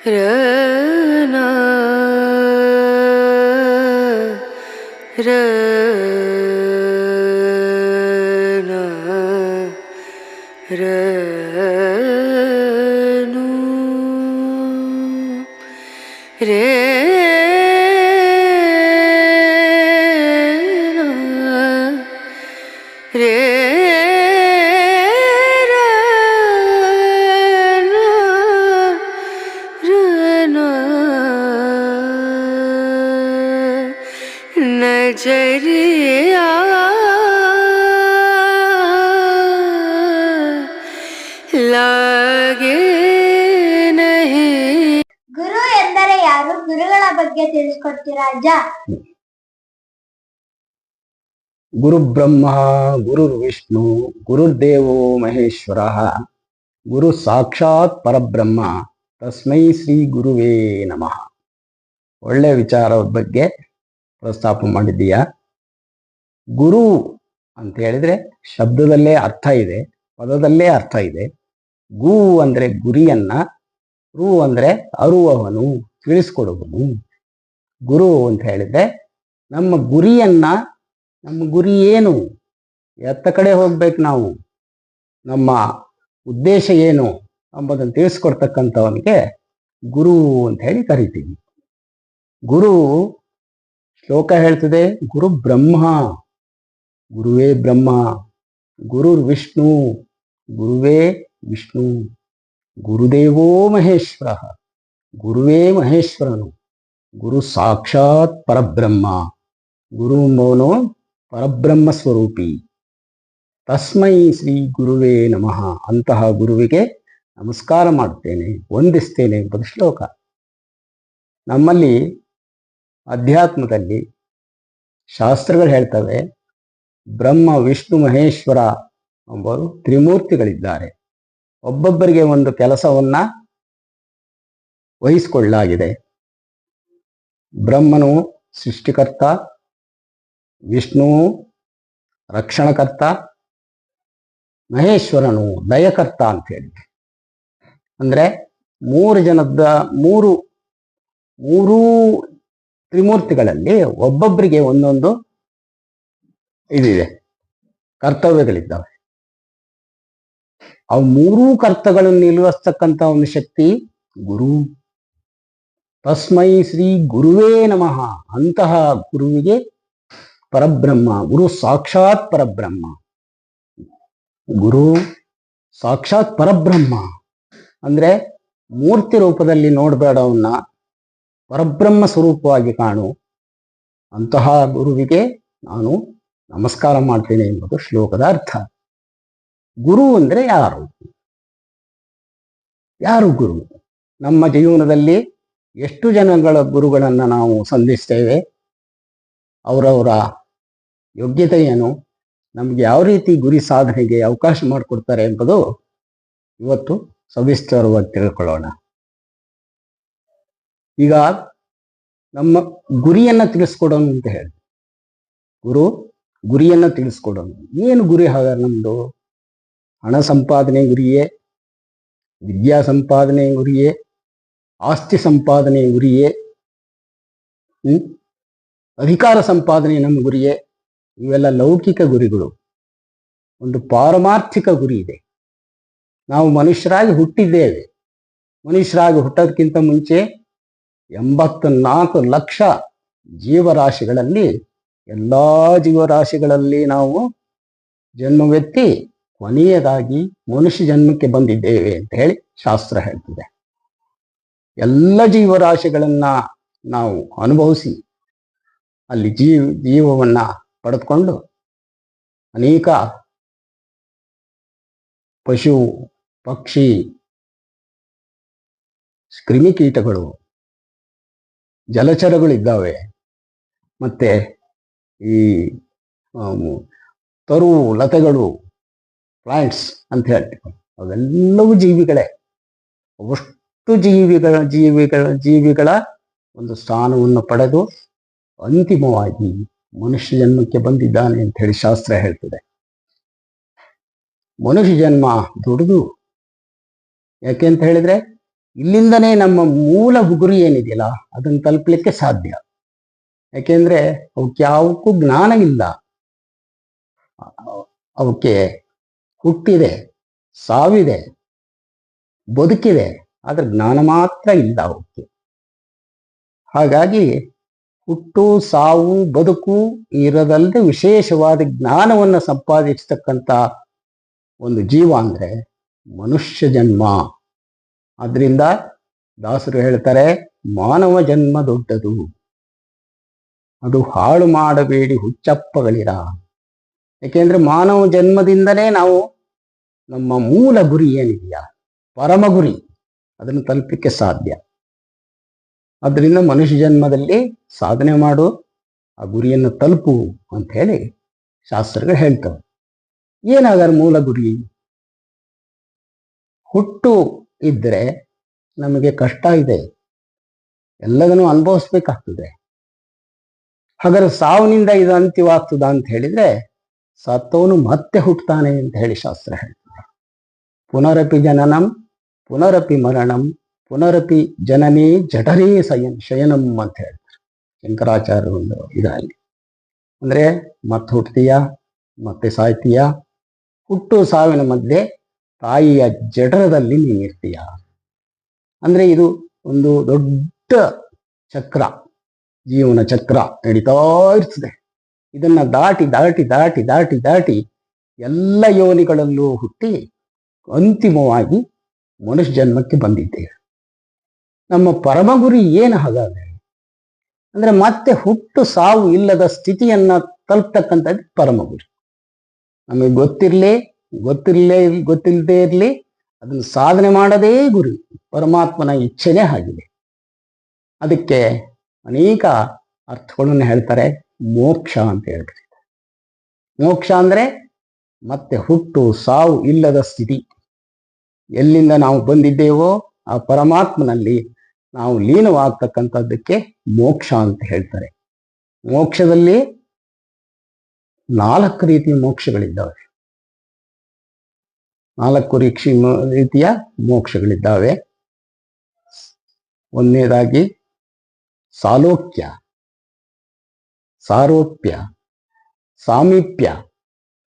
ರನ ರನ ರನು ರೇ ರೇ नजरिया लागे नहीं. ಗುರು ಎಂದರೆ ಯಾರು? ಗುರುಗಳ ಬಗ್ಗೆ ತಿಳಿಸ್ಕೊಡ್ತೀರಾ ಅಜ್ಜ? ಗುರು ಬ್ರಹ್ಮ ಗುರುರ್ ವಿಷ್ಣು ಗುರುರ್ದೇವೋ ಮಹೇಶ್ವರ ಗುರು ಸಾಕ್ಷಾತ್ ಪರಬ್ರಹ್ಮ ತಸ್ಮೈ ಶ್ರೀ ಗುರುವೇ ನಮಃ. ಒಳ್ಳೆ ವಿಚಾರದ ಬಗ್ಗೆ ಪ್ರಸ್ತಾಪ ಮಾಡಿದ್ದೀಯಾ. ಗುರು ಅಂತ ಹೇಳಿದ್ರೆ ಶಬ್ದದಲ್ಲೇ ಅರ್ಥ ಇದೆ, ಪದದಲ್ಲೇ ಅರ್ಥ ಇದೆ. ಗು ಅಂದ್ರೆ ಗುರಿಯನ್ನ, ರು ಅಂದ್ರೆ ಅರುವವನು, ತಿಳಿಸ್ಕೊಡುವನು. ಗುರು ಅಂತ ಹೇಳಿದ್ರೆ ನಮ್ಮ ಗುರಿಯನ್ನ, ನಮ್ಮ ಗುರಿ ಏನು, ಎತ್ತ ಕಡೆ ಹೋಗ್ಬೇಕು ನಾವು, ನಮ್ಮ ಉದ್ದೇಶ ಏನು ಎಂಬುದನ್ನು ತಿಳಿಸ್ಕೊಡ್ತಕ್ಕಂಥವನಿಗೆ ಗುರು ಅಂತ ಹೇಳಿ ಕರಿತೀವಿ. ಗುರು ಶ್ಲೋಕ ಹೇಳ್ತದೆ, ಗುರು ಬ್ರಹ್ಮ, ಗುರುವೇ ಬ್ರಹ್ಮ, ಗುರುರ್ ವಿಷ್ಣು, ಗುರುವೇ ವಿಷ್ಣು, ಗುರುದೇವೋ ಮಹೇಶ್ವರ, ಗುರುವೇ ಮಹೇಶ್ವರನು, ಗುರು ಸಾಕ್ಷಾತ್ ಪರಬ್ರಹ್ಮ, ಗುರು ಎಂಬವನು ಪರಬ್ರಹ್ಮ ಸ್ವರೂಪಿ. ತಸ್ಮೈ ಶ್ರೀ ಗುರುವೇ ನಮಃ, ಅಂತಹ ಗುರುವಿಗೆ ನಮಸ್ಕಾರ ಮಾಡುತ್ತೇನೆ, ವಂದಿಸ್ತೇನೆ ಎಂಬುದು ಶ್ಲೋಕ. ನಮ್ಮಲ್ಲಿ ಅಧ್ಯಾತ್ಮದಲ್ಲಿ ಶಾಸ್ತ್ರಗಳು ಹೇಳ್ತವೆ, ಬ್ರಹ್ಮ ವಿಷ್ಣು ಮಹೇಶ್ವರ ಎಂಬುದು ತ್ರಿಮೂರ್ತಿಗಳಿದ್ದಾರೆ. ಒಬ್ಬೊಬ್ಬರಿಗೆ ಒಂದು ಕೆಲಸವನ್ನ ವಹಿಸಿಕೊಳ್ಳಲಾಗಿದೆ. ಬ್ರಹ್ಮನು ಸೃಷ್ಟಿಕರ್ತ, ವಿಷ್ಣು ರಕ್ಷಣಕರ್ತ, ಮಹೇಶ್ವರನು ದಯಕರ್ತ ಅಂತ ಹೇಳಿ. ಅಂದ್ರೆ ಮೂರು ತ್ರಿಮೂರ್ತಿಗಳಲ್ಲಿ ಒಬ್ಬೊಬ್ಬರಿಗೆ ಒಂದೊಂದು ಇದಿದೆ, ಕರ್ತವ್ಯಗಳಿದ್ದಾವೆ. ಅವು ಮೂರೂ ಕರ್ತವ್ಯಗಳನ್ನು ನಿರ್ವಹಿಸ್ತಕ್ಕಂಥ ಒಂದು ಶಕ್ತಿ ಗುರು. ತಸ್ಮೈ ಶ್ರೀ ಗುರುವೇ ನಮಃ, ಅಂತಹ ಗುರುವಿಗೆ ಪರಬ್ರಹ್ಮ, ಗುರು ಸಾಕ್ಷಾತ್ ಪರಬ್ರಹ್ಮ, ಗುರು ಸಾಕ್ಷಾತ್ ಪರಬ್ರಹ್ಮ ಅಂದ್ರೆ ಮೂರ್ತಿ ರೂಪದಲ್ಲಿ ನೋಡಬೇಡ ಅವನ್ನ, ಪರಬ್ರಹ್ಮ ಸ್ವರೂಪವಾಗಿ ಕಾಣು. ಅಂತಹ ಗುರುವಿಗೆ ನಾನು ನಮಸ್ಕಾರ ಮಾಡ್ತೇನೆ ಎಂಬುದು ಶ್ಲೋಕದ ಅರ್ಥ. ಗುರು ಅಂದ್ರೆ ಯಾರು? ಯಾರು ಗುರು? ನಮ್ಮ ಜೀವನದಲ್ಲಿ ಎಷ್ಟು ಜನಗಳ ಗುರುಗಳನ್ನ ನಾವು ಸಂಧಿಸ್ತೇವೆ? ಅವರವರ ಯೋಗ್ಯತೆ ಏನು, ನಮ್ಗೆ ಯಾವ ರೀತಿ ಗುರಿ ಸಾಧನೆಗೆ ಅವಕಾಶ ಮಾಡಿಕೊಡ್ತಾರೆ ಎಂಬುದು ಇವತ್ತು ಸವಿಸ್ತರವಾಗಿ ತಿಳ್ಕೊಳ್ಳೋಣ. ಈಗ ನಮ್ಮ ಗುರಿಯನ್ನ ತಿಳಿಸ್ಕೊಡೋಣ ಅಂತ ಹೇಳಿ, ಗುರು ಗುರಿಯನ್ನ ತಿಳಿಸ್ಕೊಡೋಣ. ಏನು ಗುರಿ ಹಾಗಾದ್ರೆ ನಮ್ದು? ಹಣ ಸಂಪಾದನೆ ಗುರಿಯೇ, ವಿದ್ಯಾ ಸಂಪಾದನೆ ಗುರಿಯೇ, ಆಸ್ತಿ ಸಂಪಾದನೆ ಗುರಿಯೇ, ಅಧಿಕಾರ ಸಂಪಾದನೆ ನಮ್ಮ ಗುರಿಯೇ? ಇವೆಲ್ಲ ಲೌಕಿಕ ಗುರಿಗಳು. ಒಂದು ಪಾರಮಾರ್ಥಿಕ ಗುರಿ ಇದೆ. ನಾವು ಮನುಷ್ಯರಾಗಿ ಹುಟ್ಟಿದ್ದೇವೆ. ಮನುಷ್ಯರಾಗಿ ಹುಟ್ಟೋದಕ್ಕಿಂತ ಮುಂಚೆ 84 ಲಕ್ಷ ಜೀವರಾಶಿಗಳಲ್ಲಿ, ಎಲ್ಲಾ ಜೀವರಾಶಿಗಳಲ್ಲಿ ನಾವು ಜನ್ಮವೆತ್ತಿ ಕೊನೆಯದಾಗಿ ಮನುಷ್ಯ ಜನ್ಮಕ್ಕೆ ಬಂದಿದ್ದೇವೆ ಅಂತ ಹೇಳಿ ಶಾಸ್ತ್ರ ಹೇಳ್ತದೆ. ಎಲ್ಲ ಜೀವರಾಶಿಗಳನ್ನ ನಾವು ಅನುಭವಿಸಿ ಅಲ್ಲಿ ಜೀವವನ್ನ ಪಡೆದುಕೊಂಡು ಅನೇಕ ಪಶು ಪಕ್ಷಿ ಕ್ರಿಮಿಕೀಟಗಳು ಜಲಚರಗಳಿದ್ದಾವೆ, ಮತ್ತೆ ಈ ತರು ಲತೆಗಳು, ಪ್ಲಾಂಟ್ಸ್ ಅಂತ ಹೇಳ್ತೀವಿ, ಅವೆಲ್ಲವೂ ಜೀವಿಗಳೇ. ಅವಷ್ಟು ಜೀವಿಗಳ ಒಂದು ಸ್ಥಾನವನ್ನು ಪಡೆದು ಅಂತಿಮವಾಗಿ ಮನುಷ್ಯ ಜನ್ಮಕ್ಕೆ ಬಂದಿದ್ದಾನೆ ಅಂತ ಹೇಳಿ ಶಾಸ್ತ್ರ ಹೇಳ್ತದೆ. ಮನುಷ್ಯ ಜನ್ಮ ದೊಡ್ಡದು. ಯಾಕೆ ಅಂತ ಹೇಳಿದ್ರೆ ಇಲ್ಲಿಂದನೇ ನಮ್ಮ ಮೂಲ ಗುರಿ ಏನಿದೆಯಲ್ಲ ಅದನ್ನು ತಲುಪಲಿಕ್ಕೆ ಸಾಧ್ಯ. ಯಾಕೆಂದ್ರೆ ಅವಕ್ಕೆ ಯಾವಕ್ಕೂ ಜ್ಞಾನ ಇಲ್ಲ. ಅವಕ್ಕೆ ಹುಟ್ಟಿದೆ, ಸಾವಿದೆ, ಬದುಕಿದೆ, ಆದ್ರೆ ಜ್ಞಾನ ಮಾತ್ರ ಇಲ್ಲ ಅವಕ್ಕೆ. ಹಾಗಾಗಿ ಹುಟ್ಟು, ಸಾವು, ಬದುಕು ಇರೋದಲ್ಲದೆ ವಿಶೇಷವಾದ ಜ್ಞಾನವನ್ನು ಸಂಪಾದಿಸ್ತಕ್ಕಂಥ ಒಂದು ಜೀವ ಅಂದ್ರೆ ಮನುಷ್ಯ ಜನ್ಮ. ಆದ್ರಿಂದ ದಾಸರು ಹೇಳ್ತಾರೆ, ಮಾನವ ಜನ್ಮ ದೊಡ್ಡದು, ಅದು ಹಾಳು ಮಾಡಬೇಡಿ ಹುಚ್ಚಪ್ಪಗಳಿರ. ಯಾಕೆಂದ್ರೆ ಮಾನವ ಜನ್ಮದಿಂದಲೇ ನಾವು ನಮ್ಮ ಮೂಲ ಗುರಿ ಏನಿದೆಯಾ, ಪರಮ ಗುರಿ, ಅದನ್ನು ತಲುಪಲಿಕ್ಕೆ ಸಾಧ್ಯ. ಅದರಿಂದ ಮನುಷ್ಯ ಜನ್ಮದಲ್ಲಿ ಸಾಧನೆ ಮಾಡು, ಆ ಗುರಿಯನ್ನು ತಲುಪು ಅಂತ ಹೇಳಿ ಶಾಸ್ತ್ರಗಳು ಹೇಳ್ತವೆ. ಏನಾಗಾರ ಮೂಲ ಗುರಿ? ಹುಟ್ಟು ಇದ್ರೆ ನಮಗೆ ಕಷ್ಟ ಇದೆ, ಎಲ್ಲದನ್ನು ಅನುಭವಿಸ್ಬೇಕಾಗ್ತದೆ. ಹಾಗಾದ್ರೆ ಸಾವಿನಿಂದ ಇದು ಅಂತ್ಯವಾಗ್ತದ ಅಂತ ಹೇಳಿದ್ರೆ, ಸತ್ತವನು ಮತ್ತೆ ಹುಟ್ಟುತ್ತಾನೆ ಅಂತ ಹೇಳಿ ಶಾಸ್ತ್ರ ಹೇಳ್ತದೆ. ಪುನರಪಿ ಜನನಂ ಪುನರಪಿ ಮರಣಂ ಪುನರಪಿ ಜನನೇ ಜಠರೇ ಶಯನಂ ಅಂತ ಹೇಳ್ತಾರೆ ಶಂಕರಾಚಾರ್ಯ ಒಂದು ಇದರಲ್ಲಿ. ಅಂದ್ರೆ ಮತ್ತೆ ಹುಟ್ಟತೀಯ, ಮತ್ತೆ ಸಾಯ್ತೀಯ, ಹುಟ್ಟು ಸಾವಿನ ಮಧ್ಯೆ ತಾಯಿಯ ಜಠರದಲ್ಲಿ ನೀನಿರ್ತೀಯ. ಅಂದ್ರೆ ಇದು ಒಂದು ದೊಡ್ಡ ಚಕ್ರ, ಜೀವನ ಚಕ್ರ ನಡೀತಾ ಇರ್ತದೆ. ಇದನ್ನ ದಾಟಿ ದಾಟಿ ದಾಟಿ ದಾಟಿ ದಾಟಿ ಎಲ್ಲ ಯೋನಿಗಳಲ್ಲೂ ಹುಟ್ಟಿ ಅಂತಿಮವಾಗಿ ಮನುಷ್ಯ ಜನ್ಮಕ್ಕೆ ಬಂದಿದ್ದೇವೆ. ನಮ್ಮ ಪರಮ ಗುರಿ ಏನು ಹಾಗಾದ್ರೆ? ಅಂದ್ರೆ ಮತ್ತೆ ಹುಟ್ಟು ಸಾವು ಇಲ್ಲದ ಸ್ಥಿತಿಯನ್ನ ತಲುಪ್ತಕ್ಕಂಥದ್ದು ಪರಮ ಗುರಿ. ನಮಗೆ ಗೊತ್ತಿಲ್ಲದೆ ಇರಲಿ, ಅದನ್ನು ಸಾಧನೆ ಮಾಡದೇ ಗುರಿ. ಪರಮಾತ್ಮನ ಇಚ್ಛೆನೇ ಆಗಿದೆ. ಅದಕ್ಕೆ ಅನೇಕ ಅರ್ಥಗಳನ್ನು ಹೇಳ್ತಾರೆ. ಮೋಕ್ಷ ಅಂತ ಹೇಳ್ತಾರೆ. ಮೋಕ್ಷ ಅಂದ್ರೆ ಮತ್ತೆ ಹುಟ್ಟು ಸಾವು ಇಲ್ಲದ ಸ್ಥಿತಿ. ಎಲ್ಲಿಂದ ನಾವು ಬಂದಿದ್ದೇವೋ ಆ ಪರಮಾತ್ಮನಲ್ಲಿ ನಾವು ಲೀನವಾಗ್ತಕ್ಕಂಥದ್ದಕ್ಕೆ ಮೋಕ್ಷ ಅಂತ ಹೇಳ್ತಾರೆ. ಮೋಕ್ಷದಲ್ಲಿ 4 ರೀತಿಯ ಮೋಕ್ಷಗಳಿದ್ದಾವೆ. 4 ರೀತಿಯ ಮೋಕ್ಷಗಳಿದ್ದಾವೆ. ಒಂದನೇದಾಗಿ ಸಾಲೋಕ್ಯ, ಸಾರೋಪ್ಯ, ಸಾಮೀಪ್ಯ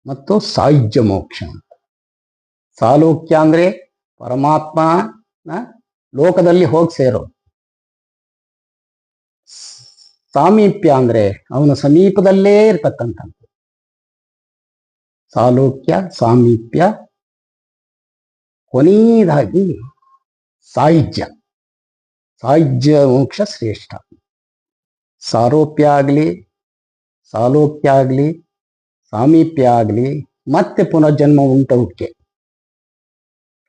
ಮತ್ತು ಸಾಯುಜ್ಯ ಮೋಕ್ಷ ಅಂತ. ಸಾಲೋಕ್ಯ ಅಂದ್ರೆ ಪರಮಾತ್ಮನ ಲೋಕದಲ್ಲಿ ಹೋಗಿ ಸೇರೋದು. ಸಾಮೀಪ್ಯ ಅಂದ್ರೆ ಅವನ ಸಮೀಪದಲ್ಲೇ ಇರ್ತಕ್ಕಂಥದ್ದು. ಸಾಲೋಕ್ಯ, ಸಾಮೀಪ್ಯ. ಕೊನೆಯದಾಗಿ ಸಾಯುಜ್ಯ. ಸಾಯುಜ್ಯ ಮೋಕ್ಷ ಶ್ರೇಷ್ಠ. ಸಾರೋಪ್ಯ ಆಗಲಿ, ಸಾಲೋಕ್ಯ ಆಗಲಿ, ಸಾಮೀಪ್ಯ ಆಗಲಿ ಮತ್ತೆ ಪುನರ್ಜನ್ಮ ಉಂಟವುಕ್ಕೆ.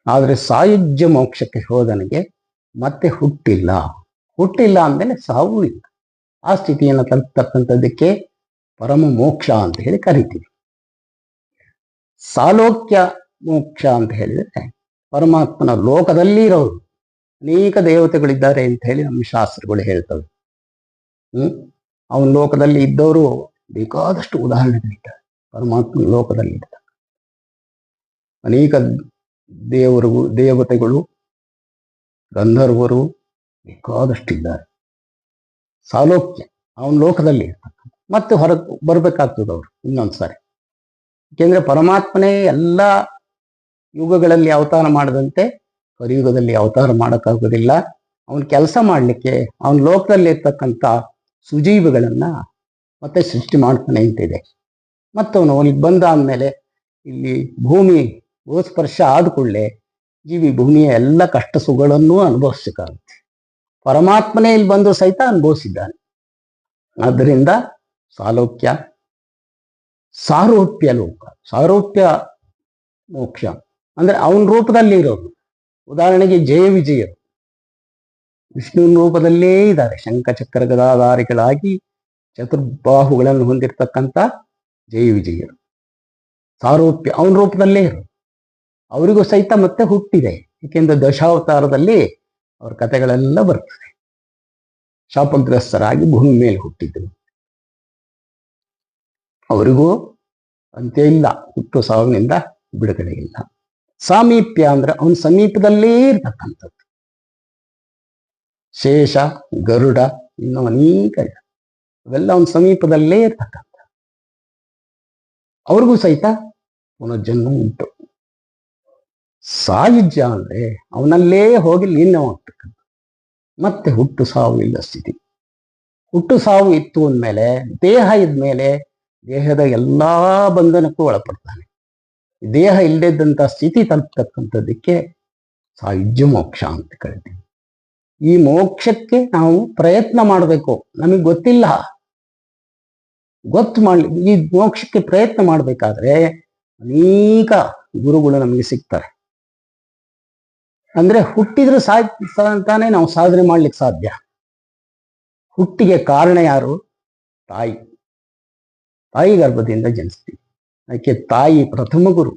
ಆದರೆ ಸಾಯುಜ್ಯ ಮೋಕ್ಷಕ್ಕೆ ಹೋದನಿಗೆ ಮತ್ತೆ ಹುಟ್ಟಿಲ್ಲ ಅಂದಮೇಲೆ ಸಾವು ಇಲ್ಲ. ಆ ಸ್ಥಿತಿಯನ್ನು ತಲುಪತಕ್ಕಂಥದ್ದಕ್ಕೆ ಪರಮ ಮೋಕ್ಷ ಅಂತ ಹೇಳಿ ಕರಿತೀವಿ. ಸಾಲೋಕ್ಯ ಮೋಕ್ಷ ಅಂತ ಹೇಳಿದ್ರೆ ಪರಮಾತ್ಮನ ಲೋಕದಲ್ಲಿ ಇರೋರು. ಅನೇಕ ದೇವತೆಗಳಿದ್ದಾರೆ ಅಂತ ಹೇಳಿ ನಮ್ಮ ಶಾಸ್ತ್ರಗಳು ಹೇಳ್ತವೆ. ಅವನ ಲೋಕದಲ್ಲಿ ಇದ್ದವರು ಬೇಕಾದಷ್ಟು ಉದಾಹರಣೆಗಳಿದ್ದಾರೆ. ಪರಮಾತ್ಮನ ಲೋಕದಲ್ಲಿ ಇರ್ತಾರೆ ಅನೇಕ ದೇವತೆಗಳು, ಗಂಧರ್ವರು ಬೇಕಾದಷ್ಟಿದ್ದಾರೆ. ಸಾಲೋಕ್ಯ ಅವನ ಲೋಕದಲ್ಲಿ ಇರ್ತಕ್ಕಂಥ ಮತ್ತೆ ಹೊರಗೆ ಬರ್ಬೇಕಾಗ್ತದೆ ಅವರು ಇನ್ನೊಂದ್ಸಾರಿ. ಏಕೆಂದ್ರೆ ಪರಮಾತ್ಮನೇ ಎಲ್ಲ ಯುಗಗಳಲ್ಲಿ ಅವತಾರ ಮಾಡದಂತೆ ಕಲಿಯುಗದಲ್ಲಿ ಅವತಾರ ಮಾಡೋಕ್ಕಾಗೋದಿಲ್ಲ. ಅವನ ಕೆಲಸ ಮಾಡಲಿಕ್ಕೆ ಅವನ ಲೋಕದಲ್ಲಿ ಇರ್ತಕ್ಕಂಥ ಸುಜೀವಿಗಳನ್ನ ಮತ್ತೆ ಸೃಷ್ಟಿ ಮಾಡ್ತಾನೆ ಅಂತಿದೆ. ಮತ್ತವನು ಅವನಿಗೆ ಬಂದ ಆದ್ಮೇಲೆ ಇಲ್ಲಿ ಭೂಮಿ ಭೂಸ್ಪರ್ಶ ಆದ ಕೂಡಲೇ ಜೀವಿ ಭೂಮಿಯ ಎಲ್ಲ ಕಷ್ಟ ಸುಖಗಳನ್ನೂ ಅನುಭವಿಸಬೇಕಾಗುತ್ತೆ. ಪರಮಾತ್ಮನೇ ಇಲ್ಲಿ ಬಂದು ಸಹಿತ ಅನುಭವಿಸಿದ್ದಾನೆ. ಆದ್ದರಿಂದ ಸಾಲೋಕ್ಯ. ಸಾರೂಪ್ಯ ಲೋಕ, ಸಾರೂಪ್ಯ ಮೋಕ್ಷ ಅಂದ್ರೆ ಅವನ ರೂಪದಲ್ಲಿ ಇರೋದು. ಉದಾಹರಣೆಗೆ ಜಯ ವಿಜಯರು ವಿಷ್ಣುವಿನ ರೂಪದಲ್ಲೇ ಇದ್ದಾರೆ. ಶಂಖಚಕ್ರ ಗದಾಧಾರಿಗಳಾಗಿ ಚತುರ್ಬಾಹುಗಳನ್ನು ಹೊಂದಿರತಕ್ಕಂಥ ಜಯ ವಿಜಯರು ಸಾರೂಪ್ಯ ಅವನ ರೂಪದಲ್ಲೇ ಇರೋದು. ಅವರಿಗೂ ಸಹಿತ ಮತ್ತೆ ಹುಟ್ಟಿದೆ. ಏಕೆಂದ್ರೆ ದಶಾವತಾರದಲ್ಲಿ ಅವ್ರ ಕಥೆಗಳೆಲ್ಲ ಬರ್ತದೆ. ಶಾಪಗ್ರಸ್ತರಾಗಿ ಭೂಮಿ ಮೇಲೆ ಹುಟ್ಟಿದ್ರು. ಅವರಿಗೂ ಅಂತ್ಯ ಇಲ್ಲ, ಹುಟ್ಟು ಸಾವಿನಿಂದ ಬಿಡುಗಡೆ ಇಲ್ಲ. ಸಾಮೀಪ್ಯ ಅಂದ್ರೆ ಅವನ ಸಮೀಪದಲ್ಲೇ ಇರ್ತಕ್ಕಂಥದ್ದು. ಶೇಷ, ಗರುಡ, ಇನ್ನೂ ಅನೇಕ ಇದೆ. ಅವೆಲ್ಲ ಅವನ ಸಮೀಪದಲ್ಲೇ ಇರ್ತಕ್ಕಂಥ, ಅವ್ರಿಗೂ ಸಹಿತ ಪುನರ್ಜನ್ಮ ಉಂಟು. ಸಾಯುಜ್ಯ ಅಂದ್ರೆ ಅವನಲ್ಲೇ ಹೋಗಿ ಲೀನವಾಗ್ತಕ್ಕಂಥ, ಮತ್ತೆ ಹುಟ್ಟು ಸಾವು ಇಲ್ಲ ಸ್ಥಿತಿ. ಹುಟ್ಟು ಸಾವು ಇತ್ತು ಅಂದಮೇಲೆ ದೇಹ ಇದ್ಮೇಲೆ ದೇಹದ ಎಲ್ಲಾ ಬಂಧನಕ್ಕೂ ಒಳಪಡ್ತಾನೆ. ದೇಹ ಇಲ್ಲದಿದ್ದಂಥ ಸ್ಥಿತಿ ತಲುಪತಕ್ಕಂಥದ್ದಕ್ಕೆ ಸಾಯುಜ್ಯ ಮೋಕ್ಷ ಅಂತ ಕರಿತೀವಿ. ಈ ಮೋಕ್ಷಕ್ಕೆ ನಾವು ಪ್ರಯತ್ನ ಮಾಡಬೇಕು. ನಮಗೆ ಗೊತ್ತಿಲ್ಲ, ಗೊತ್ತು ಮಾಡ್ಲಿ. ಈ ಮೋಕ್ಷಕ್ಕೆ ಪ್ರಯತ್ನ ಮಾಡಬೇಕಾದ್ರೆ ಅನೇಕ ಗುರುಗಳು ನಮಗೆ ಸಿಗ್ತಾರೆ. ಅಂದ್ರೆ ಹುಟ್ಟಿದ್ರೆ ತಾನೇ ನಾವು ಸಾಧನೆ ಮಾಡ್ಲಿಕ್ಕೆ ಸಾಧ್ಯ. ಹುಟ್ಟಿಗೆ ಕಾರಣ ಯಾರು? ತಾಯಿ. ತಾಯಿ ಗರ್ಭದಿಂದ ಜನಿಸ್ತೀವಿ. ಅದಕ್ಕೆ ತಾಯಿ ಪ್ರಥಮ ಗುರು.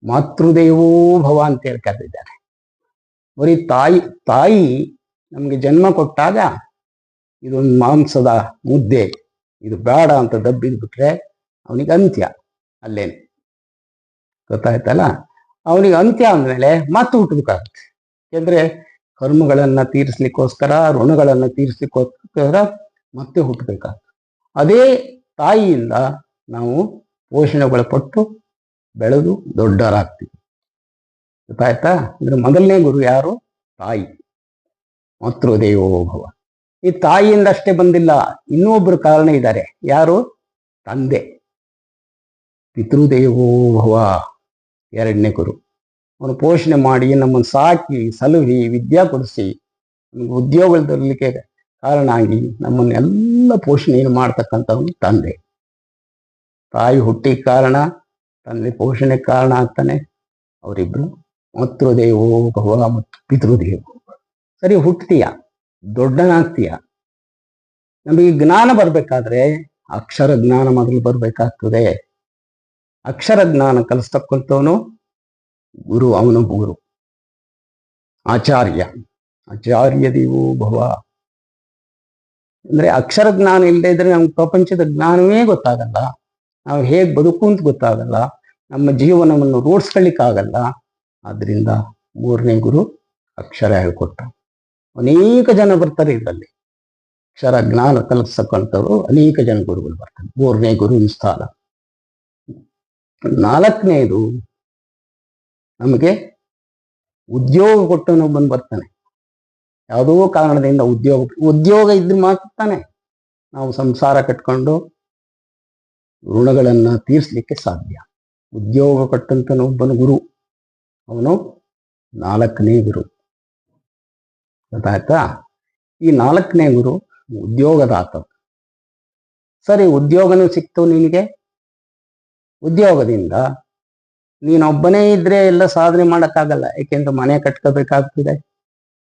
ಮಾತೃದೇವೋ ಭವ ಅಂತ ಹೇಳಿ ಕರೆದಿದ್ದಾರೆ. ಬರೀ ತಾಯಿ ನಮಗೆ ಜನ್ಮ ಕೊಟ್ಟಾಗ ಇದೊಂದು ಮಾಂಸದ ಮುದ್ದೆ, ಇದು ಬೇಡ ಅಂತ ದಬ್ಬಿದ್ ಬಿಟ್ರೆ ಅವನಿಗೆ ಅಂತ್ಯ ಅಲ್ಲೇನೆ. ಗೊತ್ತಾಯ್ತಲ್ಲ? ಅವನಿಗೆ ಅಂತ್ಯ ಅಂದಮೇಲೆ ಮತ್ತೆ ಹುಟ್ಟಬೇಕಾಗುತ್ತೆ. ಯಾಕೆಂದ್ರೆ ಕರ್ಮಗಳನ್ನ ತೀರಿಸ್ಲಿಕ್ಕೋಸ್ಕರ, ಋಣಗಳನ್ನ ತೀರಿಸ್ಲಿಕ್ಕೋಸ್ಕರ ಮತ್ತೆ ಹುಟ್ಟಬೇಕಾಗುತ್ತೆ. ಅದೇ ತಾಯಿಯಿಂದ ನಾವು ಪೋಷಣೆಗೊಳಪಟ್ಟು ಬೆಳೆದು ದೊಡ್ಡರಾಗ್ತೀವಿ. ಗೊತ್ತಾಯ್ತಾ? ಅಂದ್ರೆ ಮೊದಲನೇ ಗುರು ಯಾರು? ತಾಯಿ. ಮಾತೃದೇವೋ ಭವ. ಈ ತಾಯಿಯಿಂದ ಅಷ್ಟೇ ಬಂದಿಲ್ಲ, ಇನ್ನೊಬ್ಬರು ಕಾರಣ ಇದ್ದಾರೆ. ಯಾರು? ತಂದೆ. ಪಿತೃದೇವೋ ಭವ ಎರಡನೇ ಗುರು. ಅವನು ಪೋಷಣೆ ಮಾಡಿ ನಮ್ಮನ್ನು ಸಾಕಿ ಸಲುಹಿ ವಿದ್ಯಾ ಕೊಡಿಸಿ ನಮಗೆ ಉದ್ಯೋಗದಲ್ಲಿಗೆ ಕಾರಣ ಆಗಿ ನಮ್ಮನ್ನೆಲ್ಲ ಪೋಷಣೆಯನ್ನು ಮಾಡ್ತಕ್ಕಂಥವನು ತಂದೆ. ತಾಯಿ ಹುಟ್ಟಿ ಕಾರಣ, ತಂದೆ ಪೋಷಣೆ ಕಾರಣ ಆಗ್ತಾನೆ. ಅವರಿಬ್ರು ಮಾತೃದೇವೋ ಭವ ಮತ್ತು ಪಿತೃದೇವೋ. ಸರಿ, ಹುಟ್ಟತೀಯ, ದೊಡ್ಡನಾಗ್ತೀಯ. ನಮಗೆ ಜ್ಞಾನ ಬರ್ಬೇಕಾದ್ರೆ ಅಕ್ಷರ ಜ್ಞಾನ ಮೊದಲು ಬರ್ಬೇಕಾಗ್ತದೆ. ಅಕ್ಷರ ಜ್ಞಾನ ಕಲಿಸ್ತಕ್ಕಂಥವನು ಗುರು. ಅವನು ಗುರು, ಆಚಾರ್ಯ. ಆಚಾರ್ಯ ದೇವೋ ಭವ. ಅಂದ್ರೆ ಅಕ್ಷರ ಜ್ಞಾನ ಇಲ್ಲದೆ ಇದ್ರೆ ನಮ್ಗೆ ಪ್ರಪಂಚದ ಜ್ಞಾನವೇ ಗೊತ್ತಾಗಲ್ಲ. ನಾವು ಹೇಗೆ ಬದುಕು ಅಂತ ಗೊತ್ತಾಗಲ್ಲ. ನಮ್ಮ ಜೀವನವನ್ನು ರೂಢಿಸ್ಕೊಳ್ಳಿಕ್ಕಾಗಲ್ಲ. ಆದ್ರಿಂದ ಮೂರನೇ ಗುರು ಅಕ್ಷರ ಹೇಳ್ಕೊಟ್ಟ. ಅನೇಕ ಜನ ಬರ್ತಾರೆ ಇದರಲ್ಲಿ. ಅಕ್ಷರ ಜ್ಞಾನ ಕಲಿಸ್ತಕ್ಕಂಥವ್ರು ಅನೇಕ ಜನ ಗುರುಗಳು ಬರ್ತಾರೆ. ಮೂರನೇ ಗುರುವಿನ ಸ್ಥಾನ. ನಾಲ್ಕನೇದು ನಮಗೆ ಉದ್ಯೋಗ ಕೊಟ್ಟವನು ಬಂದು ಬರ್ತಾನೆ. ಯಾವುದೋ ಕಾರಣದಿಂದ ಉದ್ಯೋಗ ಇದ್ರೆ ಮಾತಾನೆ ನಾವು ಸಂಸಾರ ಕಟ್ಕೊಂಡು ಋಣಗಳನ್ನ ತೀರಿಸ್ಲಿಕ್ಕೆ ಸಾಧ್ಯ. ಉದ್ಯೋಗ ಕೊಟ್ಟಂತನೊಬ್ಬನು ಗುರು, ಅವನು ನಾಲ್ಕನೇ ಗುರು. ಗೊತ್ತಾಯ್ತಾ? ಈ ನಾಲ್ಕನೇ ಗುರು ಉದ್ಯೋಗದಾತ. ಸರಿ, ಉದ್ಯೋಗನೂ ಸಿಕ್ತು ನಿನಗೆ. ಉದ್ಯೋಗದಿಂದ ನೀನೊಬ್ಬನೇ ಇದ್ರೆ ಎಲ್ಲ ಸಾಧನೆ ಮಾಡೋಕ್ಕಾಗಲ್ಲ. ಏಕೆಂದ್ರೆ ಮನೆ ಕಟ್ಕೋಬೇಕಾಗ್ತದೆ,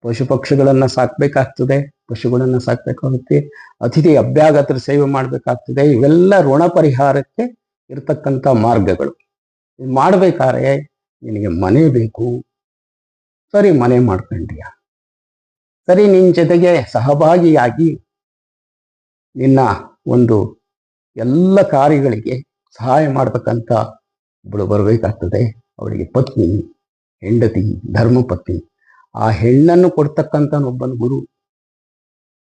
ಪಶು ಪಕ್ಷಿಗಳನ್ನ ಸಾಕ್ಬೇಕಾಗ್ತದೆ, ಪಶುಗಳನ್ನ ಸಾಕ್ಬೇಕಾಗುತ್ತೆ, ಅತಿಥಿ ಅಭ್ಯಾಗತರ ಸೇವೆ ಮಾಡ್ಬೇಕಾಗ್ತದೆ. ಇವೆಲ್ಲ ಋಣ ಪರಿಹಾರಕ್ಕೆ ಇರ್ತಕ್ಕಂಥ ಮಾರ್ಗಗಳು. ಇದು ಮಾಡ್ಬೇಕಾದ್ರೆ ನಿನಗೆ ಮನೆ ಬೇಕು. ಸರಿ, ಮನೆ ಮಾಡ್ಕೊಂಡ್ಯ. ಸರಿ, ನಿನ್ನ ಜೊತೆಗೆ ಸಹಭಾಗಿಯಾಗಿ ನಿನ್ನ ಒಂದು ಎಲ್ಲ ಕಾರ್ಯಗಳಿಗೆ ಸಹಾಯ ಮಾಡ್ತಕ್ಕಂಥ ಒಬ್ಬಳು ಬರಬೇಕಾಗ್ತದೆ. ಅವಳಿಗೆ ಪತ್ನಿ, ಹೆಂಡತಿ, ಧರ್ಮಪತ್ನಿ. ಆ ಹೆಣ್ಣನ್ನು ಕೊಡ್ತಕ್ಕಂಥ ಒಬ್ಬನ ಗುರು,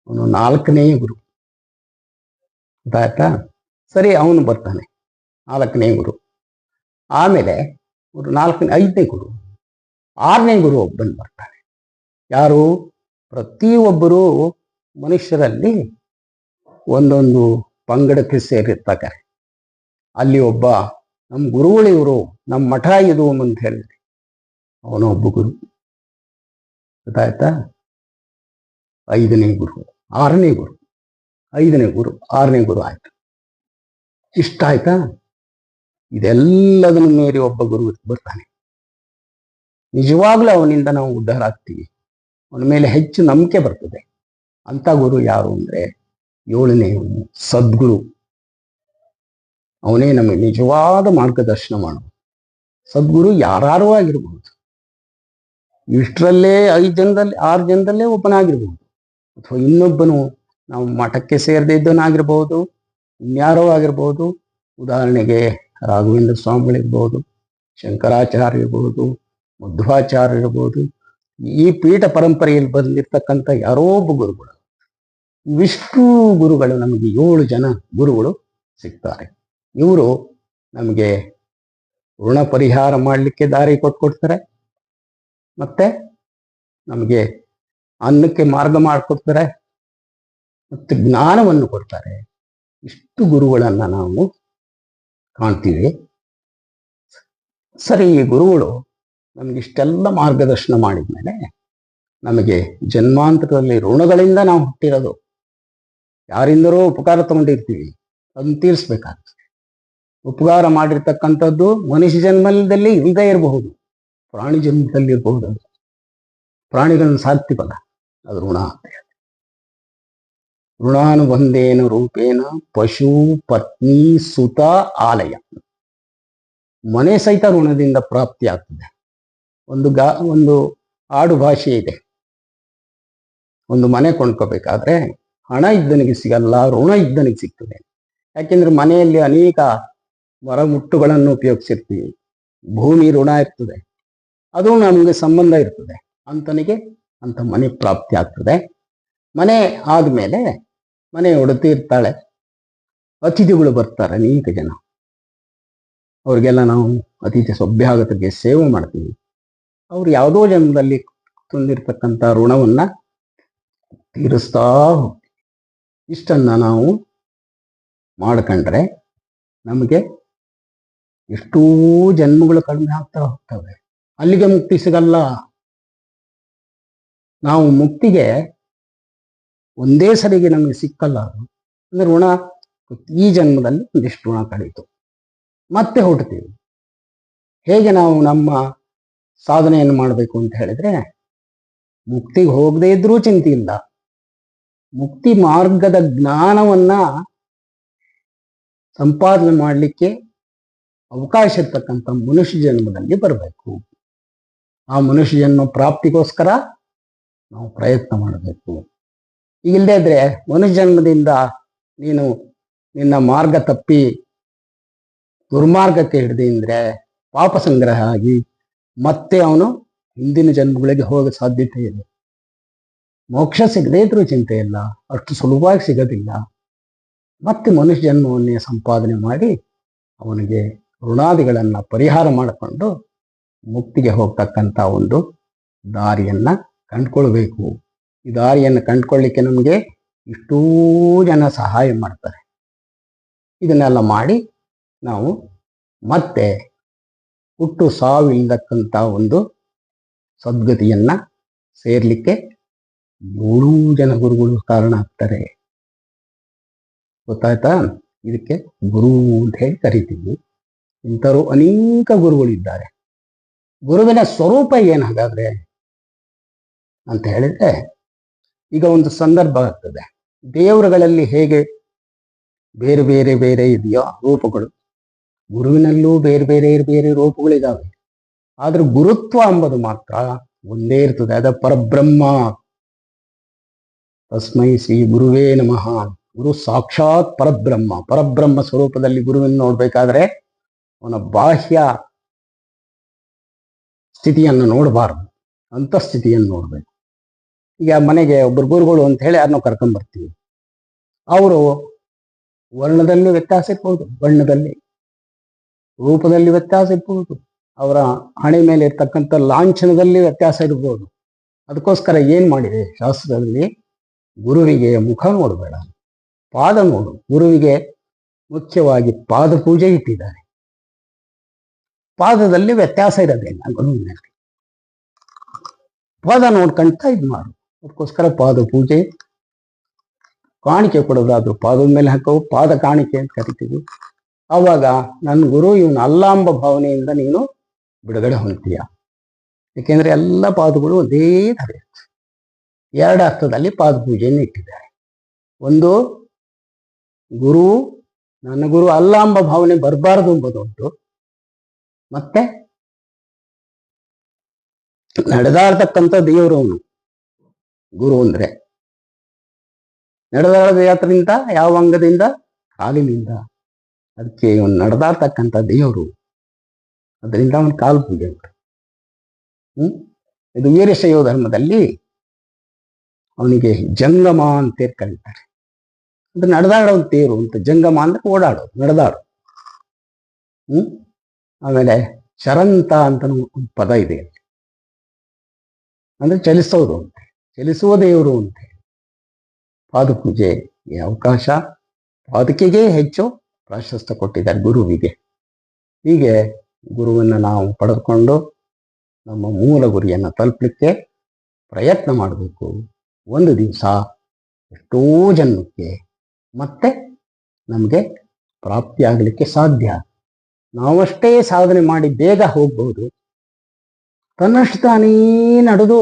ಅವನು ನಾಲ್ಕನೇ ಗುರು. ಗೊತ್ತಾಯ್ತಾ? ಸರಿ, ಅವನು ಬರ್ತಾನೆ, ನಾಲ್ಕನೇ ಗುರು. ಆಮೇಲೆ ಐದನೇ ಗುರು, ಆರನೇ ಗುರು ಒಬ್ಬನು ಬರ್ತಾನೆ. ಯಾರು? ಪ್ರತಿಯೊಬ್ಬರು ಮನುಷ್ಯರಲ್ಲಿ ಒಂದೊಂದು ಪಂಗಡಕ್ಕೆ ಸೇರಿರ್ತಾರೆ. ಅಲ್ಲಿ ಒಬ್ಬ ನಮ್ಮ ಗುರುಗಳು ಇವರು, ನಮ್ಮ ಮಠ ಇದು ಅಂತ ಹೇಳಿದ್ರಿ, ಅವನು ಒಬ್ಬ ಗುರು. ಗೊತ್ತಾಯ್ತಾ? ಐದನೇ ಗುರು, ಆರನೇ ಗುರು, ಐದನೇ ಗುರು, ಆರನೇ ಗುರು ಆಯ್ತು. ಇಷ್ಟ ಆಯ್ತಾ? ಇದೆಲ್ಲದನ್ನು ಮೀರಿ ಒಬ್ಬ ಗುರು ಬರ್ತಾನೆ. ನಿಜವಾಗ್ಲೂ ಅವನಿಂದ ನಾವು ಉದ್ಧಾರ ಆಗ್ತೀವಿ. ಅವನ ಮೇಲೆ ಹೆಚ್ಚು ನಂಬಿಕೆ ಬರ್ತದೆ. ಅಂತ ಗುರು ಯಾರು ಅಂದ್ರೆ ಏಳನೇ ಸದ್ಗುರು. ಅವನೇ ನಮಗೆ ನಿಜವಾದ ಮಾರ್ಗದರ್ಶನ ಮಾಡುವ ಸದ್ಗುರು. ಯಾರು ಆಗಿರ್ಬಹುದು, ಇಷ್ಟರಲ್ಲೇ 5 ಜನದಲ್ಲಿ 6 ಜನದಲ್ಲೇ ಒಬ್ಬನಾಗಿರ್ಬಹುದು, ಅಥವಾ ಇನ್ನೊಬ್ಬನು ನಾವು ಮಠಕ್ಕೆ ಸೇರದೇ ಇದ್ದವನಾಗಿರ್ಬಹುದು, ಇನ್ಯಾರೋ ಆಗಿರ್ಬಹುದು. ಉದಾಹರಣೆಗೆ ರಾಘವೇಂದ್ರ ಸ್ವಾಮಿಗಳಿರ್ಬೋದು, ಶಂಕರಾಚಾರ್ಯ ಇರ್ಬೋದು, ಮಧ್ವಾಚಾರ್ಯ ಇರ್ಬೋದು, ಈ ಪೀಠ ಪರಂಪರೆಯಲ್ಲಿ ಬಂದಿರ್ತಕ್ಕಂಥ ಯಾರೋ ಒಬ್ಬ ಗುರುಗಳು, ಇವಿಷ್ಟು ಗುರುಗಳು, ನಮಗೆ 7 ಜನ ಗುರುಗಳು ಸಿಗ್ತಾರೆ. ಇವರು ನಮಗೆ ಋಣ ಪರಿಹಾರ ಮಾಡಲಿಕ್ಕೆ ದಾರಿ ಕೊಟ್ಕೊಡ್ತಾರೆ, ಮತ್ತೆ ನಮಗೆ ಅನ್ನಕ್ಕೆ ಮಾರ್ಗ ಮಾಡಿಕೊಡ್ತಾರೆ, ಮತ್ತು ಜ್ಞಾನವನ್ನು ಕೊಡ್ತಾರೆ. ಇಷ್ಟು ಗುರುಗಳನ್ನ ನಾವು ಕಾಣ್ತೀವಿ. ಸರಿ, ಈ ಗುರುಗಳು ನಮಗಿಷ್ಟೆಲ್ಲ ಮಾರ್ಗದರ್ಶನ ಮಾಡಿದ್ಮೇಲೆ ನಮಗೆ ಜನ್ಮಾಂತರದಲ್ಲಿ ಋಣಗಳಿಂದ ನಾವು ಹುಟ್ಟಿರೋದು, ಯಾರಿಂದಲೋ ಉಪಕಾರ ತಗೊಂಡಿರ್ತೀವಿ, ಅದನ್ನು ತೀರಿಸ್ಬೇಕಾಗ್ತದೆ. ಉಪಕಾರ ಮಾಡಿರ್ತಕ್ಕಂಥದ್ದು ಮನುಷ್ಯ ಜನ್ಮದಲ್ಲಿ ಇಲ್ಲದೇ ಇರಬಹುದು, ಪ್ರಾಣಿ ಜನ್ಮದಲ್ಲಿ ಇರಬಹುದು. ಅದು ಪ್ರಾಣಿಗಳನ್ನು ಸಾಕ್ತಿವಲ್ಲ, ಅದು ಋಣ ಅಂತ ಹೇಳಿ. ಋಣಾನುಬಂಧೇನ ರೂಪೇಣ ಪಶು ಪತ್ನಿ ಸುತ ಆಲಯ, ಮನೆ ಸಹಿತ ಋಣದಿಂದ ಪ್ರಾಪ್ತಿ ಆಗ್ತದೆ. ಒಂದು ಆಡು ಭಾಷೆ ಇದೆ, ಒಂದು ಮನೆ ಕೊಂಡ್ಕೋಬೇಕಾದ್ರೆ ಹಣ ಇದ್ದನಿಗೆ ಸಿಗಲ್ಲ, ಋಣ ಇದ್ದನಿಗೆ ಸಿಗ್ತದೆ. ಯಾಕೆಂದ್ರೆ ಮನೆಯಲ್ಲಿ ಅನೇಕ ಮರಮುಟ್ಟುಗಳನ್ನು ಉಪಯೋಗಿಸಿರ್ತೀವಿ, ಭೂಮಿ ಋಣ ಇರ್ತದೆ, ಅದು ನಮಗೆ ಸಂಬಂಧ ಇರ್ತದೆ, ಅಂತನಿಗೆ ಅಂತ ಮನೆ ಪ್ರಾಪ್ತಿ ಆಗ್ತದೆ. ಮನೆ ಆದ್ಮೇಲೆ ಮನೆ ಒಡತಿ ಇರ್ತಾಳೆ, ಅತಿಥಿಗಳು ಬರ್ತಾರೆ, ಅನೇಕ ಜನ. ಅವ್ರಿಗೆಲ್ಲ ನಾವು ಅತಿಥಿ ಸಭ್ಯಾಗತಕ್ಕೆ ಸೇವೆ ಮಾಡ್ತೀವಿ. ಅವ್ರು ಯಾವುದೋ ಜನ್ಮದಲ್ಲಿ ತಂದಿರ್ತಕ್ಕಂಥ ಋಣವನ್ನ ತೀರಿಸ್ತಾ ಹೋಗ್ತೀವಿ. ಇಷ್ಟನ್ನ ನಾವು ಮಾಡ್ಕೊಂಡ್ರೆ ನಮಗೆ ಎಷ್ಟೋ ಜನ್ಮಗಳು ಕಡಿಮೆ ಆಗ್ತಾ ಹೋಗ್ತವೆ. ಅಲ್ಲಿಗೆ ಮುಕ್ತಿ ಸಿಗಲ್ಲ. ನಾವು ಮುಕ್ತಿಗೆ ಒಂದೇ ಸರಿಗೆ ನಮಗೆ ಸಿಕ್ಕಲ್ಲ. ಅಂದ್ರೆ ಋಣ ಈ ಜನ್ಮದಲ್ಲಿ ಒಂದಿಷ್ಟು ಋಣ ಕಳೀತು, ಮತ್ತೆ ಹುಟ್ಟುತ್ತೀವಿ. ಹೇಗೆ ನಾವು ನಮ್ಮ ಸಾಧನೆಯನ್ನು ಮಾಡಬೇಕು ಅಂತ ಹೇಳಿದ್ರೆ, ಮುಕ್ತಿಗೆ ಹೋಗದೇ ಇದ್ರೂ ಚಿಂತೆ ಇಲ್ಲ, ಮುಕ್ತಿ ಮಾರ್ಗದ ಜ್ಞಾನವನ್ನ ಸಂಪಾದನೆ ಮಾಡಲಿಕ್ಕೆ ಅವಕಾಶ ಇರ್ತಕ್ಕಂಥ ಮನುಷ್ಯ ಜನ್ಮದಲ್ಲಿ ಬರಬೇಕು. ಆ ಮನುಷ್ಯ ಜನ್ಮ ಪ್ರಾಪ್ತಿಗೋಸ್ಕರ ನಾವು ಪ್ರಯತ್ನ ಮಾಡಬೇಕು. ಇಲ್ಲದೇ ಇದ್ರೆ ಮನುಷ್ಯ ಜನ್ಮದಿಂದ ನೀನು ನಿನ್ನ ಮಾರ್ಗ ತಪ್ಪಿ ದುರ್ಮಾರ್ಗಕ್ಕೆ ಹಿಡಿದಿ ಅಂದ್ರೆ ಪಾಪ ಸಂಗ್ರಹ ಆಗಿ ಮತ್ತೆ ಅವನು ಹಿಂದಿನ ಜನ್ಮಗಳಿಗೆ ಹೋಗೋ ಸಾಧ್ಯತೆ ಇದೆ. ಮೋಕ್ಷ ಸಿಗದೇ ಇದ್ರೂ ಚಿಂತೆ ಇಲ್ಲ, ಅಷ್ಟು ಸುಲಭವಾಗಿ ಸಿಗೋದಿಲ್ಲ. ಮತ್ತೆ ಮನುಷ್ಯ ಜನ್ಮವನ್ನೇ ಸಂಪಾದನೆ ಮಾಡಿ ಅವನಿಗೆ ಋಣಾದಿಗಳನ್ನ ಪರಿಹಾರ ಮಾಡಿಕೊಂಡು ಮುಕ್ತಿಗೆ ಹೋಗ್ತಕ್ಕಂಥ ಒಂದು ದಾರಿಯನ್ನ ಕಂಡ್ಕೊಳ್ಬೇಕು. ಈ ದಾರಿಯನ್ನು ಕಂಡ್ಕೊಳ್ಳಿಕ್ಕೆ ನಮಗೆ ಇಷ್ಟೂ ಜನ ಸಹಾಯ ಮಾಡ್ತಾರೆ. ಇದನ್ನೆಲ್ಲ ಮಾಡಿ ನಾವು ಮತ್ತೆ ಹುಟ್ಟು ಸಾವಿಲ್ಲತಕ್ಕಂಥ ಒಂದು ಸದ್ಗತಿಯನ್ನ ಸೇರ್ಲಿಕ್ಕೆ 7 ಜನ ಗುರುಗಳು ಕಾರಣ ಆಗ್ತಾರೆ. ಗೊತ್ತಾಯ್ತಾ? ಇದಕ್ಕೆ ಗುರು ಅಂತ ಹೇಳಿ ಕರಿತೀವಿ. ಇಂಥವ್ರು ಅನೇಕ ಗುರುಗಳಿದ್ದಾರೆ. ಗುರುವಿನ ಸ್ವರೂಪ ಏನು ಹಾಗಾದ್ರೆ ಅಂತ ಹೇಳಿದ್ರೆ, ಈಗ ಒಂದು ಸಂದರ್ಭ ಆಗ್ತದೆ. ದೇವರುಗಳಲ್ಲಿ ಹೇಗೆ ಬೇರೆ ಬೇರೆ ಬೇರೆ ಇದೆಯೋ ರೂಪಗಳು, ಗುರುವಿನಲ್ಲೂ ಬೇರೆ ಬೇರೆ ಬೇರೆ ರೂಪಗಳಿದ್ದಾವೆ. ಆದ್ರೆ ಗುರುತ್ವ ಎಂಬುದು ಮಾತ್ರ ಒಂದೇ ಇರ್ತದೆ. ಅದ ಪರಬ್ರಹ್ಮ. ತಸ್ಮೈ ಶ್ರೀ ಗುರುವೇ ನಮಃ. ಗುರು ಸಾಕ್ಷಾತ್ ಪರಬ್ರಹ್ಮ. ಪರಬ್ರಹ್ಮ ಸ್ವರೂಪದಲ್ಲಿ ಗುರುವಿನ ನೋಡ್ಬೇಕಾದ್ರೆ ಅವನ ಬಾಹ್ಯ ಸ್ಥಿತಿಯನ್ನು ನೋಡಬಾರ್ದು, ಅಂತಃಸ್ಥಿತಿಯನ್ನು ನೋಡ್ಬೇಕು. ಈಗ ಮನೆಗೆ ಒಬ್ಬರು ಗುರುಗಳು ಅಂತ ಹೇಳಿ ಯಾರನ್ನೋ ಕರ್ಕೊಂಡ್ ಬರ್ತೀವಿ. ಅವರು ವರ್ಣದಲ್ಲಿ ವ್ಯತ್ಯಾಸ ಇರ್ಬೋದು, ಬಣ್ಣದಲ್ಲಿ, ರೂಪದಲ್ಲಿ ವ್ಯತ್ಯಾಸ ಇರ್ಬೋದು, ಅವರ ಹಣೆ ಮೇಲೆ ಇರ್ತಕ್ಕಂಥ ಲಾಂಛನದಲ್ಲಿ ವ್ಯತ್ಯಾಸ ಇರ್ಬೋದು. ಅದಕ್ಕೋಸ್ಕರ ಏನ್ ಮಾಡಿದೆ ಶಾಸ್ತ್ರದಲ್ಲಿ, ಗುರುವಿಗೆ ಮುಖ ನೋಡಬೇಡ, ಪಾದ ನೋಡು. ಗುರುವಿಗೆ ಮುಖ್ಯವಾಗಿ ಪಾದ ಪೂಜೆ ಇಟ್ಟಿದ್ದಾರೆ. ಪಾದದಲ್ಲಿ ವ್ಯತ್ಯಾಸ ಇರೋದಿಲ್ಲ ಗುರುವಿನಲ್ಲಿ. ಪಾದ ನೋಡ್ಕೊಂತ ಇದು ಮಾಡು. ಅದಕ್ಕೋಸ್ಕರ ಪಾದ ಪೂಜೆ, ಕಾಣಿಕೆ ಕೊಡೋದಾದ್ರು ಪಾದದ ಮೇಲೆ ಹಾಕೋ, ಪಾದ ಕಾಣಿಕೆ ಅಂತ ಕರಿತೀವಿ. ಆವಾಗ ನನ್ನ ಗುರು ಇವನು ಅಲ್ಲ ಎಂಬ ಭಾವನೆಯಿಂದ ನೀನು ಬಿಡುಗಡೆ ಹೊಂದ್ತೀಯ. ಯಾಕೆಂದ್ರೆ ಎಲ್ಲ ಪಾದಗಳು ಒಂದೇ ಥರ ಇರ್ತದೆ. 2 ಅರ್ಥದಲ್ಲಿ ಪಾದ ಪೂಜೆಯನ್ನು ಇಟ್ಟಿದ್ದಾರೆ. ಒಂದು, ಗುರು ನನ್ನ ಗುರು ಅಲ್ಲ ಎಂಬ ಭಾವನೆ ಬರಬಾರದು ಎಂಬುದುಂಟು. ಮತ್ತೆ ನಡೆದಾಡ್ತಕ್ಕಂಥ ದೇವರು ಅವನು ಗುರು ಅಂದ್ರೆ. ನಡೆದಾಡೋದು ಯಾತ್ರಿಂದ, ಯಾವ ಅಂಗದಿಂದ? ಕಾಲಿನಿಂದ. ಅದಕ್ಕೆ ಇವನು ನಡೆದಾಡ್ತಕ್ಕಂಥ ದೇವರು, ಅದರಿಂದ ಅವನ ಕಾಲು ಪೂಜೆ. ಇದು ವೀರಶೈವ ಧರ್ಮದಲ್ಲಿ ಅವನಿಗೆ ಜಂಗಮ ಅಂತ ಕರೀತಾರೆ. ಅಂದ್ರೆ ನಡೆದಾಡೋ ತೇರು ಅಂತ. ಜಂಗಮ ಅಂದ್ರೆ ಓಡಾಡೋದು, ನಡೆದಾಡೋದು. ಆಮೇಲೆ ಶರಂತ ಅಂತ ಒಂದು ಪದ ಇದೆ ಅಲ್ಲಿ, ಅಂದ್ರೆ ಚಲಿಸೋದು ಅಂತ, ಚಲಿಸುವ ದೇವರು ಅಂತ. ಪಾದಪೂಜೆಗೆ ಅವಕಾಶ, ಪಾದಕೆಗೆ ಹೆಚ್ಚು ಪ್ರಾಶಸ್ತ್ಯ ಕೊಟ್ಟಿದ್ದಾರೆ ಗುರುವಿಗೆ. ಹೀಗೆ ಗುರುವನ್ನು ನಾವು ಪಡೆದುಕೊಂಡು ನಮ್ಮ ಮೂಲ ಗುರಿಯನ್ನು ತಲುಪಲಿಕ್ಕೆ ಪ್ರಯತ್ನ ಮಾಡಬೇಕು. ಒಂದು ದಿವಸ ಎಷ್ಟೋ ಜನ್ಮಕ್ಕೆ ಮತ್ತೆ ನಮಗೆ ಪ್ರಾಪ್ತಿಯಾಗಲಿಕ್ಕೆ ಸಾಧ್ಯ. ನಾವಷ್ಟೇ ಸಾಧನೆ ಮಾಡಿ ಬೇಗ ಹೋಗ್ಬೋದು, ತನ್ನಷ್ಟು ತಾನೇ ನಡೆದು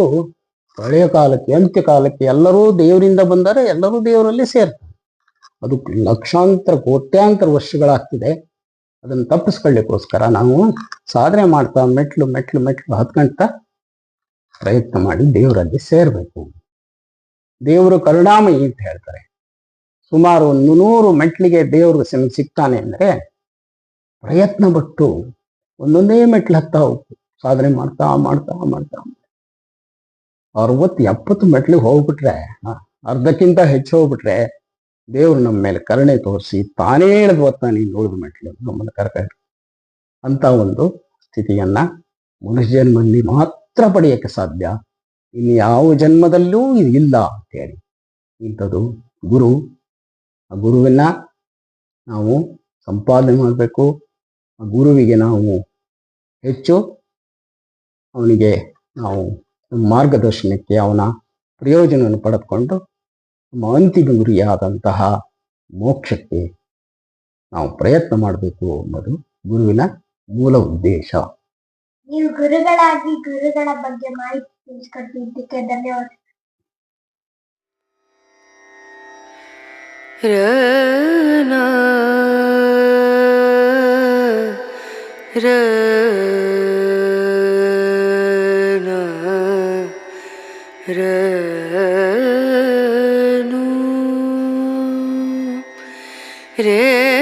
ಹಳೆಯ ಕಾಲಕ್ಕೆ ಅಂತ್ಯಕಾಲಕ್ಕೆ ಎಲ್ಲರೂ ದೇವರಿಂದ ಬಂದರೆ ಎಲ್ಲರೂ ದೇವರಲ್ಲಿ ಸೇರ್ತಾರೆ. ಅದು ಲಕ್ಷಾಂತರ ಕೋಟ್ಯಾಂತರ ವರ್ಷಗಳಾಗ್ತಿದೆ. ಅದನ್ನು ತಪ್ಪಿಸ್ಕೊಳ್ಳಿಕ್ಕೋಸ್ಕರ ನಾವು ಸಾಧನೆ ಮಾಡ್ತಾ ಮೆಟ್ಲು ಮೆಟ್ಲು ಮೆಟ್ಲು ಹತ್ಕೊಂತ ಪ್ರಯತ್ನ ಮಾಡಿ ದೇವರಲ್ಲಿ ಸೇರಬೇಕು. ದೇವರು ಕರುಣಾಮಯಿ ಅಂತ ಹೇಳ್ತಾರೆ. ಸುಮಾರು 100 ಮೆಟ್ಲಿಗೆ ದೇವರು ಸಿಗ್ತಾನೆ ಅಂದರೆ ಪ್ರಯತ್ನ ಪಟ್ಟು ಒಂದೊಂದೇ ಮೆಟ್ಲು ಹತ್ತಾ ಹೋಗ್ತು, ಸಾಧನೆ ಮಾಡ್ತಾ ಮಾಡ್ತಾ ಮಾಡ್ತಾ 60-70 ಮೆಟ್ಲಿಗೆ ಹೋಗ್ಬಿಟ್ರೆ, ಅರ್ಧಕ್ಕಿಂತ ಹೆಚ್ಚು ಹೋಗ್ಬಿಟ್ರೆ ದೇವರು ನಮ್ಮ ಮೇಲೆ ಕರುಣೆ ತೋರಿಸಿ ತಾನೇ ಹೇಳಿದ್ ಹೊತ್ತ ನೀನು ಉಳಿದ ಮೆಟ್ಲು ನಮ್ಮನ್ನು ಕರ್ಕೊಂಡು ಅಂತ ಒಂದು ಸ್ಥಿತಿಯನ್ನ ಮನುಷ್ಯಜನ್ಮದಲ್ಲಿ ಮಾತ್ರ ಪಡೆಯಕ್ಕೆ ಸಾಧ್ಯ. ಇನ್ನು ಯಾವ ಜನ್ಮದಲ್ಲೂ ಇದು ಇಲ್ಲ ಅಂತೇಳಿ ಇಂಥದ್ದು ಗುರು. ಆ ಗುರುವನ್ನ ನಾವು ಸಂಪಾದನೆ ಮಾಡಬೇಕು. ಆ ಗುರುವಿಗೆ ನಾವು ಹೆಚ್ಚು ಅವನಿಗೆ ನಾವು ಮಾರ್ಗದರ್ಶನಕ್ಕೆ ಅವನ ಪ್ರಯೋಜನವನ್ನು ಪಡೆದುಕೊಂಡು ನಮ್ಮ ಅಂತಿಮ ಗುರಿಯಾದಂತಹ ಮೋಕ್ಷಕ್ಕೆ ನಾವು ಪ್ರಯತ್ನ ಮಾಡಬೇಕು ಎಂಬುದು ಗುರುವಿನ ಮೂಲ ಉದ್ದೇಶ. ನೀವು ಗುರುಗಳಾಗಿ ಗುರುಗಳ ಬಗ್ಗೆ ಮಾಹಿತಿ ತಿಳಿಸ್ಕೊಟ್ಟಿದ್ದಕ್ಕೆ ಧನ್ಯವಾದ. रे